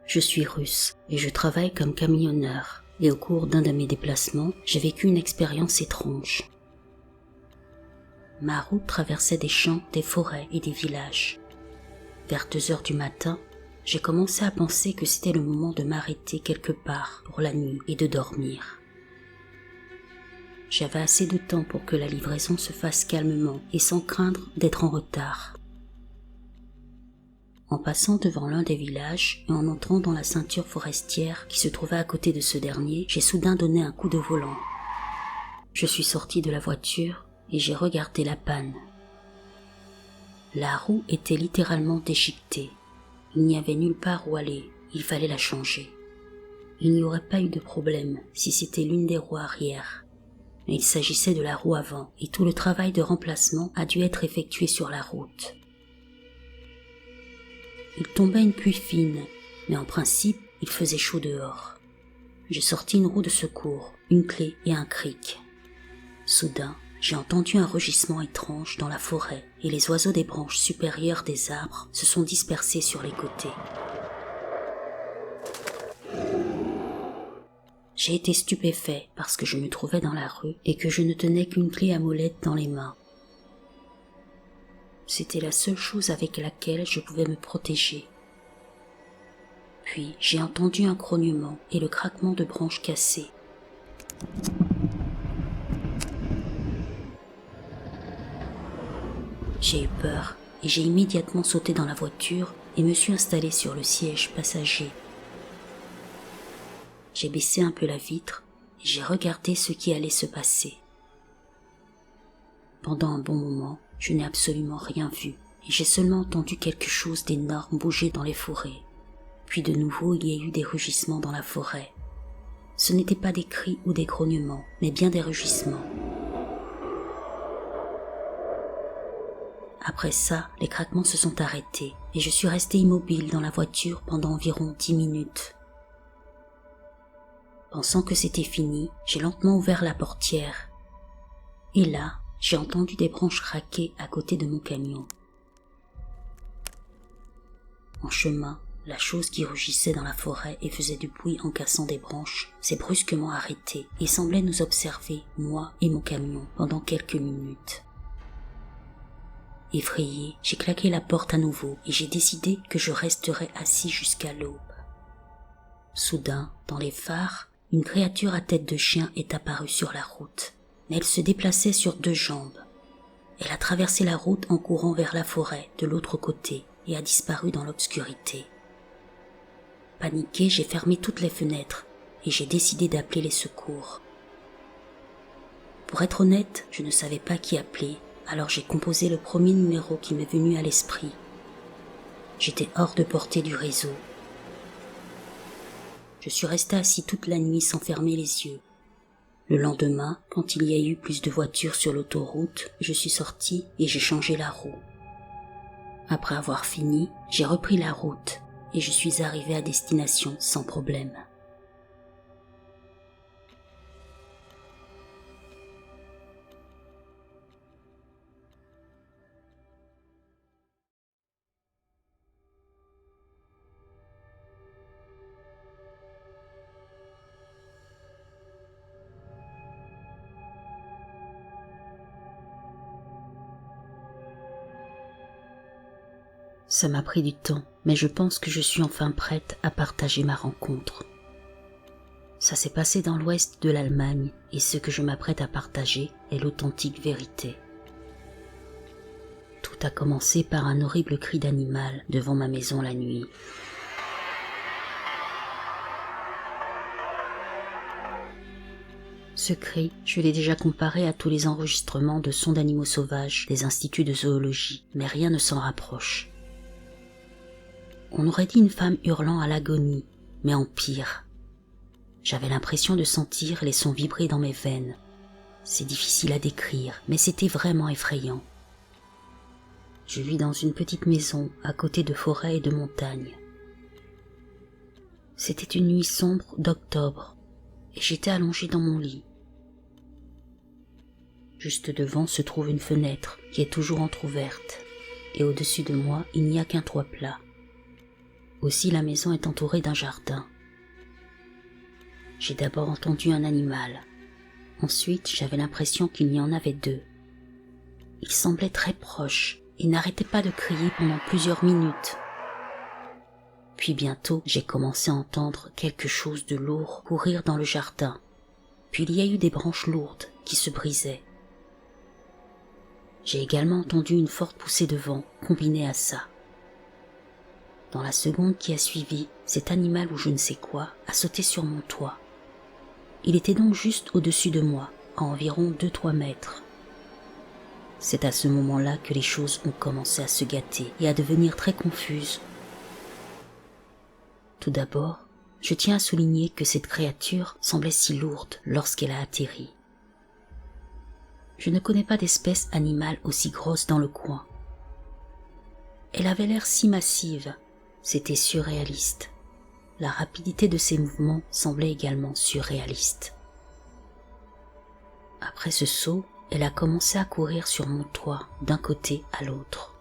Je suis russe et je travaille comme camionneur. Et au cours d'un de mes déplacements, j'ai vécu une expérience étrange. Ma route traversait des champs, des forêts et des villages. Vers 2 heures du matin, j'ai commencé à penser que c'était le moment de m'arrêter quelque part pour la nuit et de dormir. J'avais assez de temps pour que la livraison se fasse calmement et sans craindre d'être en retard. En passant devant l'un des villages et en entrant dans la ceinture forestière qui se trouvait à côté de ce dernier, j'ai soudain donné un coup de volant. Je suis sorti de la voiture et j'ai regardé la panne. La roue était littéralement déchiquetée. Il n'y avait nulle part où aller, il fallait la changer. Il n'y aurait pas eu de problème si c'était l'une des roues arrière. Mais il s'agissait de la roue avant et tout le travail de remplacement a dû être effectué sur la route. Il tombait une pluie fine, mais en principe, il faisait chaud dehors. J'ai sorti une roue de secours, une clé et un cric. Soudain, j'ai entendu un rugissement étrange dans la forêt et les oiseaux des branches supérieures des arbres se sont dispersés sur les côtés. J'ai été stupéfait parce que je me trouvais dans la rue et que je ne tenais qu'une clé à molette dans les mains. C'était la seule chose avec laquelle je pouvais me protéger. Puis j'ai entendu un grognement et le craquement de branches cassées. J'ai eu peur et j'ai immédiatement sauté dans la voiture et me suis installé sur le siège passager. J'ai baissé un peu la vitre et j'ai regardé ce qui allait se passer. Pendant un bon moment, je n'ai absolument rien vu et j'ai seulement entendu quelque chose d'énorme bouger dans les forêts. Puis de nouveau, il y a eu des rugissements dans la forêt. Ce n'étaient pas des cris ou des grognements, mais bien des rugissements. Après ça, les craquements se sont arrêtés et je suis resté immobile dans la voiture pendant environ 10 minutes. Pensant que c'était fini, j'ai lentement ouvert la portière. Et là, j'ai entendu des branches craquer à côté de mon camion. En chemin, la chose qui rugissait dans la forêt et faisait du bruit en cassant des branches s'est brusquement arrêtée et semblait nous observer, moi et mon camion, pendant quelques minutes. Effrayé, j'ai claqué la porte à nouveau et j'ai décidé que je resterais assis jusqu'à l'aube. Soudain, dans les phares, une créature à tête de chien est apparue sur la route, mais elle se déplaçait sur 2 jambes. Elle a traversé la route en courant vers la forêt de l'autre côté et a disparu dans l'obscurité. Paniqué, j'ai fermé toutes les fenêtres et j'ai décidé d'appeler les secours. Pour être honnête, je ne savais pas qui appeler, alors j'ai composé le premier numéro qui m'est venu à l'esprit. J'étais hors de portée du réseau. Je suis resté assis toute la nuit sans fermer les yeux. Le lendemain, quand il y a eu plus de voitures sur l'autoroute, je suis sorti et j'ai changé la roue. Après avoir fini, j'ai repris la route et je suis arrivé à destination sans problème. Ça m'a pris du temps, mais je pense que je suis enfin prête à partager ma rencontre. Ça s'est passé dans l'ouest de l'Allemagne et ce que je m'apprête à partager est l'authentique vérité. Tout a commencé par un horrible cri d'animal devant ma maison la nuit. Ce cri, je l'ai déjà comparé à tous les enregistrements de sons d'animaux sauvages des instituts de zoologie, mais rien ne s'en rapproche. On aurait dit une femme hurlant à l'agonie, mais en pire. J'avais l'impression de sentir les sons vibrer dans mes veines. C'est difficile à décrire, mais c'était vraiment effrayant. Je vis dans une petite maison à côté de forêts et de montagnes. C'était une nuit sombre d'octobre, et j'étais allongé dans mon lit. Juste devant se trouve une fenêtre qui est toujours entr'ouverte, et au-dessus de moi, il n'y a qu'un toit plat. Aussi la maison est entourée d'un jardin. J'ai d'abord entendu un animal. Ensuite, j'avais l'impression qu'il y en avait deux. Il semblait très proche et n'arrêtait pas de crier pendant plusieurs minutes. Puis bientôt, j'ai commencé à entendre quelque chose de lourd courir dans le jardin. Puis il y a eu des branches lourdes qui se brisaient. J'ai également entendu une forte poussée de vent combinée à ça. Dans la seconde qui a suivi, cet animal ou je ne sais quoi a sauté sur mon toit. Il était donc juste au-dessus de moi, à environ 2-3 mètres. C'est à ce moment-là que les choses ont commencé à se gâter et à devenir très confuses. Tout d'abord, je tiens à souligner que cette créature semblait si lourde lorsqu'elle a atterri. Je ne connais pas d'espèce animale aussi grosse dans le coin. Elle avait l'air si massive, c'était surréaliste. La rapidité de ses mouvements semblait également surréaliste. Après ce saut, elle a commencé à courir sur mon toit d'un côté à l'autre.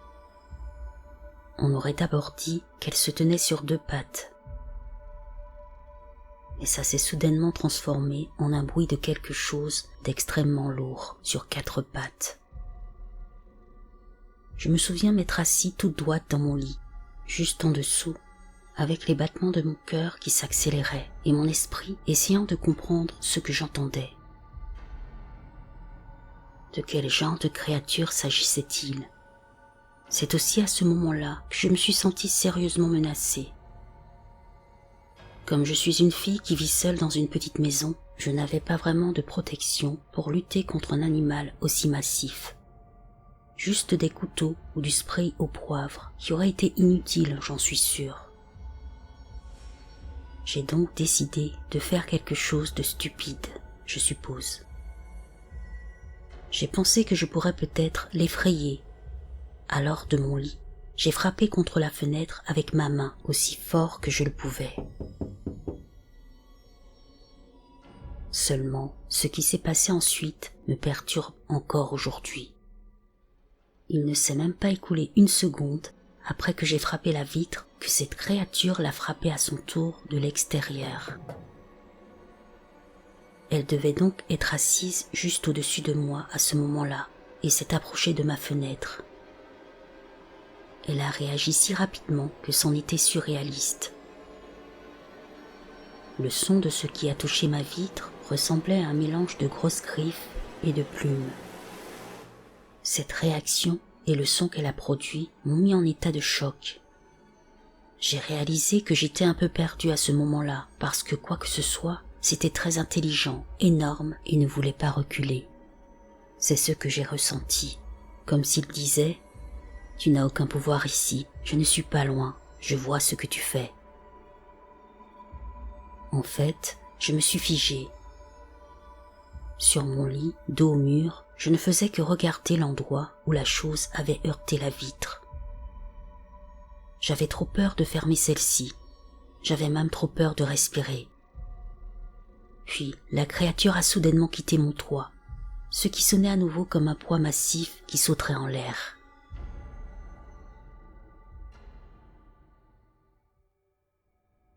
On aurait d'abord dit qu'elle se tenait sur 2 pattes. Et ça s'est soudainement transformé en un bruit de quelque chose d'extrêmement lourd sur 4 pattes. Je me souviens m'être assis toute droite dans mon lit, juste en dessous, avec les battements de mon cœur qui s'accéléraient et mon esprit essayant de comprendre ce que j'entendais. De quel genre de créature s'agissait-il? C'est aussi à ce moment-là que je me suis sentie sérieusement menacée. Comme je suis une fille qui vit seule dans une petite maison, je n'avais pas vraiment de protection pour lutter contre un animal aussi massif. Juste des couteaux ou du spray au poivre qui aurait été inutile, j'en suis sûre. J'ai donc décidé de faire quelque chose de stupide, je suppose. J'ai pensé que je pourrais peut-être l'effrayer. Alors de mon lit, j'ai frappé contre la fenêtre avec ma main aussi fort que je le pouvais. Seulement, ce qui s'est passé ensuite me perturbe encore aujourd'hui. Il ne s'est même pas écoulé 1 seconde après que j'ai frappé la vitre que cette créature l'a frappée à son tour de l'extérieur. Elle devait donc être assise juste au-dessus de moi à ce moment-là et s'est approchée de ma fenêtre. Elle a réagi si rapidement que c'en était surréaliste. Le son de ce qui a touché ma vitre ressemblait à un mélange de grosses griffes et de plumes. Cette réaction et le son qu'elle a produit m'ont mis en état de choc. J'ai réalisé que j'étais un peu perdue à ce moment-là parce que quoi que ce soit, c'était très intelligent, énorme et ne voulait pas reculer. C'est ce que j'ai ressenti, comme s'il disait « Tu n'as aucun pouvoir ici, je ne suis pas loin, je vois ce que tu fais. » En fait, je me suis figée. Sur mon lit, dos au mur, je ne faisais que regarder l'endroit où la chose avait heurté la vitre. J'avais trop peur de fermer celle-ci. J'avais même trop peur de respirer. Puis, la créature a soudainement quitté mon toit, ce qui sonnait à nouveau comme un poids massif qui sauterait en l'air.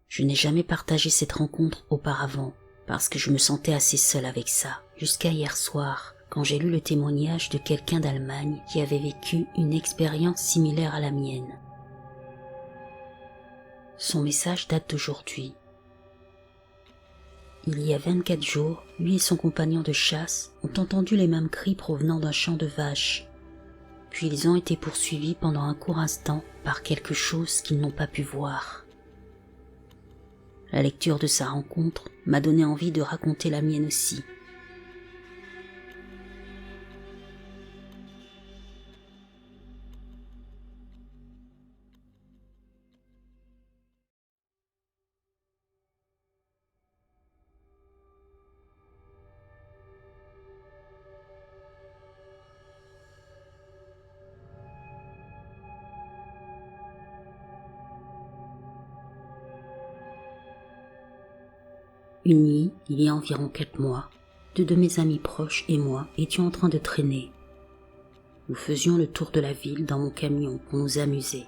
Je n'ai jamais partagé cette rencontre auparavant, parce que je me sentais assez seule avec ça, jusqu'à hier soir, quand j'ai lu le témoignage de quelqu'un d'Allemagne qui avait vécu une expérience similaire à la mienne. Son message date d'aujourd'hui. Il y a 24 jours, lui et son compagnon de chasse ont entendu les mêmes cris provenant d'un champ de vaches. Puis ils ont été poursuivis pendant un court instant par quelque chose qu'ils n'ont pas pu voir. La lecture de sa rencontre m'a donné envie de raconter la mienne aussi. Une nuit, il y a environ 4 mois, 2 de mes amis proches et moi étions en train de traîner. Nous faisions le tour de la ville dans mon camion pour nous amuser.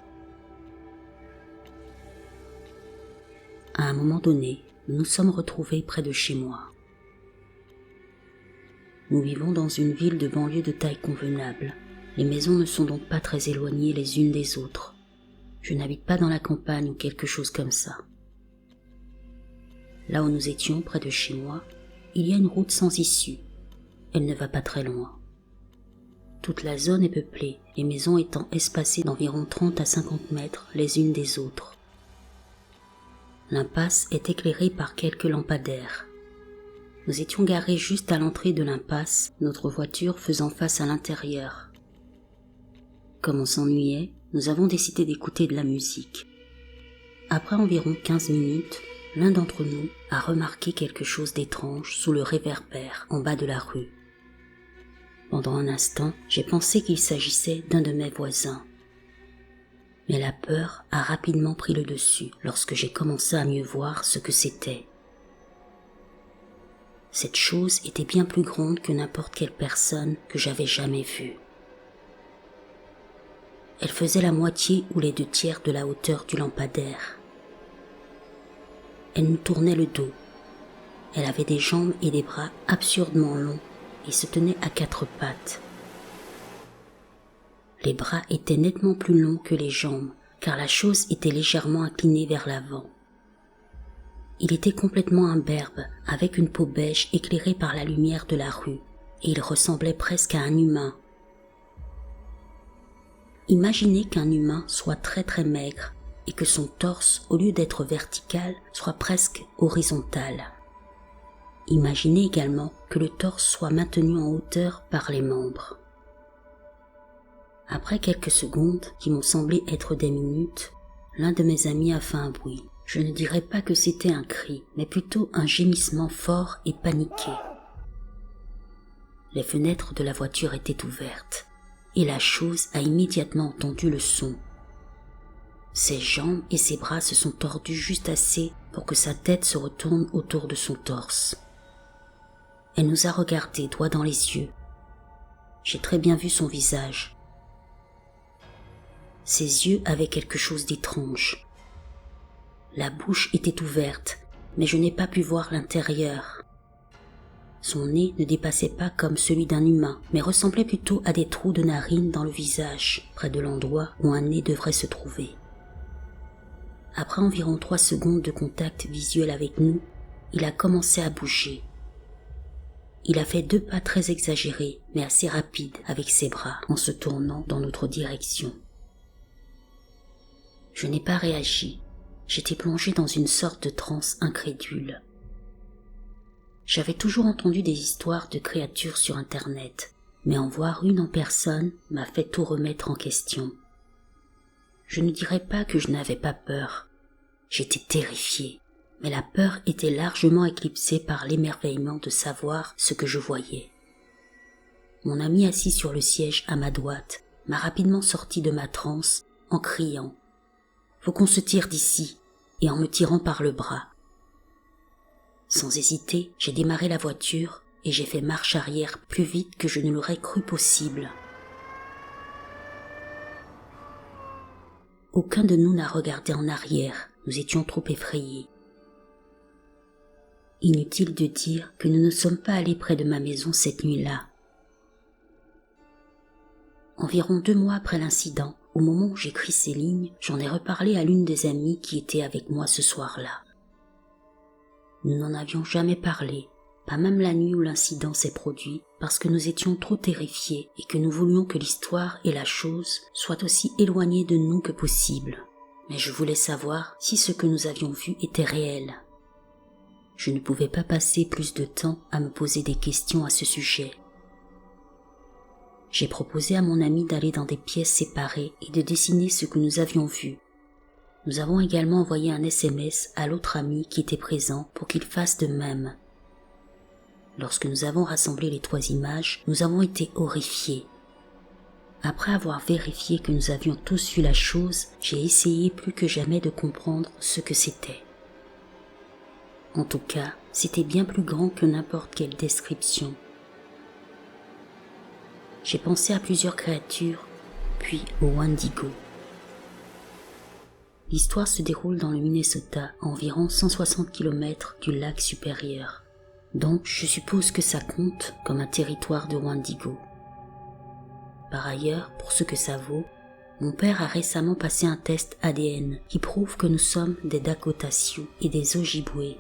À un moment donné, nous nous sommes retrouvés près de chez moi. Nous vivons dans une ville de banlieue de taille convenable. Les maisons ne sont donc pas très éloignées les unes des autres. Je n'habite pas dans la campagne ou quelque chose comme ça. Là où nous étions, près de chez moi, il y a une route sans issue. Elle ne va pas très loin. Toute la zone est peuplée, les maisons étant espacées d'environ 30 à 50 mètres les unes des autres. L'impasse est éclairée par quelques lampadaires. Nous étions garés juste à l'entrée de l'impasse, notre voiture faisant face à l'intérieur. Comme on s'ennuyait, nous avons décidé d'écouter de la musique. Après environ 15 minutes, l'un d'entre nous a remarqué quelque chose d'étrange sous le réverbère en bas de la rue. Pendant un instant, j'ai pensé qu'il s'agissait d'un de mes voisins. Mais la peur a rapidement pris le dessus lorsque j'ai commencé à mieux voir ce que c'était. Cette chose était bien plus grande que n'importe quelle personne que j'avais jamais vue. Elle faisait la moitié ou les 2/3 de la hauteur du lampadaire. Elle nous tournait le dos. Elle avait des jambes et des bras absurdement longs et se tenait à 4 pattes. Les bras étaient nettement plus longs que les jambes, car la chose était légèrement inclinée vers l'avant. Il était complètement imberbe, avec une peau beige éclairée par la lumière de la rue, et il ressemblait presque à un humain. Imaginez qu'un humain soit très très maigre, et que son torse, au lieu d'être vertical, soit presque horizontal. Imaginez également que le torse soit maintenu en hauteur par les membres. Après quelques secondes, qui m'ont semblé être des minutes, l'un de mes amis a fait un bruit. Je ne dirais pas que c'était un cri, mais plutôt un gémissement fort et paniqué. Les fenêtres de la voiture étaient ouvertes, et la chose a immédiatement entendu le son. Ses jambes et ses bras se sont tordus juste assez pour que sa tête se retourne autour de son torse. Elle nous a regardés droit dans les yeux. J'ai très bien vu son visage. Ses yeux avaient quelque chose d'étrange. La bouche était ouverte, mais je n'ai pas pu voir l'intérieur. Son nez ne dépassait pas comme celui d'un humain, mais ressemblait plutôt à des trous de narines dans le visage, près de l'endroit où un nez devrait se trouver. Après environ 3 secondes de contact visuel avec nous, il a commencé à bouger. Il a fait 2 pas très exagérés, mais assez rapides avec ses bras, en se tournant dans notre direction. Je n'ai pas réagi. J'étais plongé dans une sorte de transe incrédule. J'avais toujours entendu des histoires de créatures sur Internet, mais en voir une en personne m'a fait tout remettre en question. Je ne dirais pas que je n'avais pas peur. J'étais terrifié, mais la peur était largement éclipsée par l'émerveillement de savoir ce que je voyais. Mon ami assis sur le siège à ma droite m'a rapidement sorti de ma transe en criant « Faut qu'on se tire d'ici !» et en me tirant par le bras. Sans hésiter, j'ai démarré la voiture et j'ai fait marche arrière plus vite que je ne l'aurais cru possible. Aucun de nous n'a regardé en arrière, nous étions trop effrayés. Inutile de dire que nous ne sommes pas allés près de ma maison cette nuit-là. Environ 2 mois après l'incident, au moment où j'écris ces lignes, j'en ai reparlé à l'une des amies qui était avec moi ce soir-là. Nous n'en avions jamais parlé, pas même la nuit où l'incident s'est produit, parce que nous étions trop terrifiés et que nous voulions que l'histoire et la chose soient aussi éloignées de nous que possible. Mais je voulais savoir si ce que nous avions vu était réel. Je ne pouvais pas passer plus de temps à me poser des questions à ce sujet. J'ai proposé à mon ami d'aller dans des pièces séparées et de dessiner ce que nous avions vu. Nous avons également envoyé un SMS à l'autre ami qui était présent pour qu'il fasse de même. Lorsque nous avons rassemblé les 3 images, nous avons été horrifiés. Après avoir vérifié que nous avions tous vu la chose, j'ai essayé plus que jamais de comprendre ce que c'était. En tout cas, c'était bien plus grand que n'importe quelle description. J'ai pensé à plusieurs créatures, puis au Wendigo. L'histoire se déroule dans le Minnesota, à environ 160 km du lac Supérieur. Donc je suppose que ça compte comme un territoire de Wendigo. Par ailleurs, pour ce que ça vaut, mon père a récemment passé un test ADN qui prouve que nous sommes des Dakota Sioux et des Ojibwés.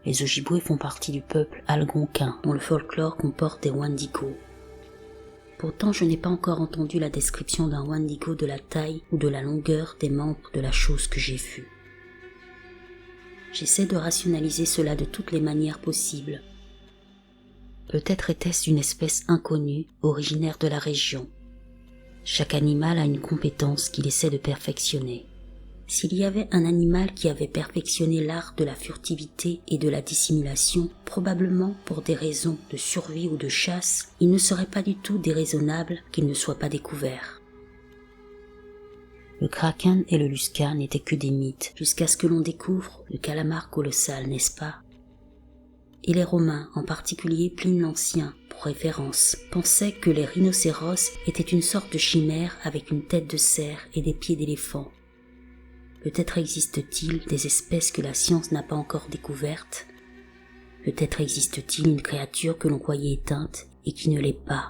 Les Ojibwés font partie du peuple algonquin dont le folklore comporte des Wendigo. Pourtant, je n'ai pas encore entendu la description d'un Wendigo de la taille ou de la longueur des membres de la chose que j'ai vue. J'essaie de rationaliser cela de toutes les manières possibles. Peut-être était-ce une espèce inconnue, originaire de la région. Chaque animal a une compétence qu'il essaie de perfectionner. S'il y avait un animal qui avait perfectionné l'art de la furtivité et de la dissimulation, probablement pour des raisons de survie ou de chasse, il ne serait pas du tout déraisonnable qu'il ne soit pas découvert. Le kraken et le lusca n'étaient que des mythes, jusqu'à ce que l'on découvre le calamar colossal, n'est-ce pas? Et les Romains, en particulier Pline l'Ancien, pour référence, pensaient que les rhinocéros étaient une sorte de chimère avec une tête de cerf et des pieds d'éléphant. Peut-être existe-t-il des espèces que la science n'a pas encore découvertes. Peut-être existe-t-il une créature que l'on croyait éteinte et qui ne l'est pas.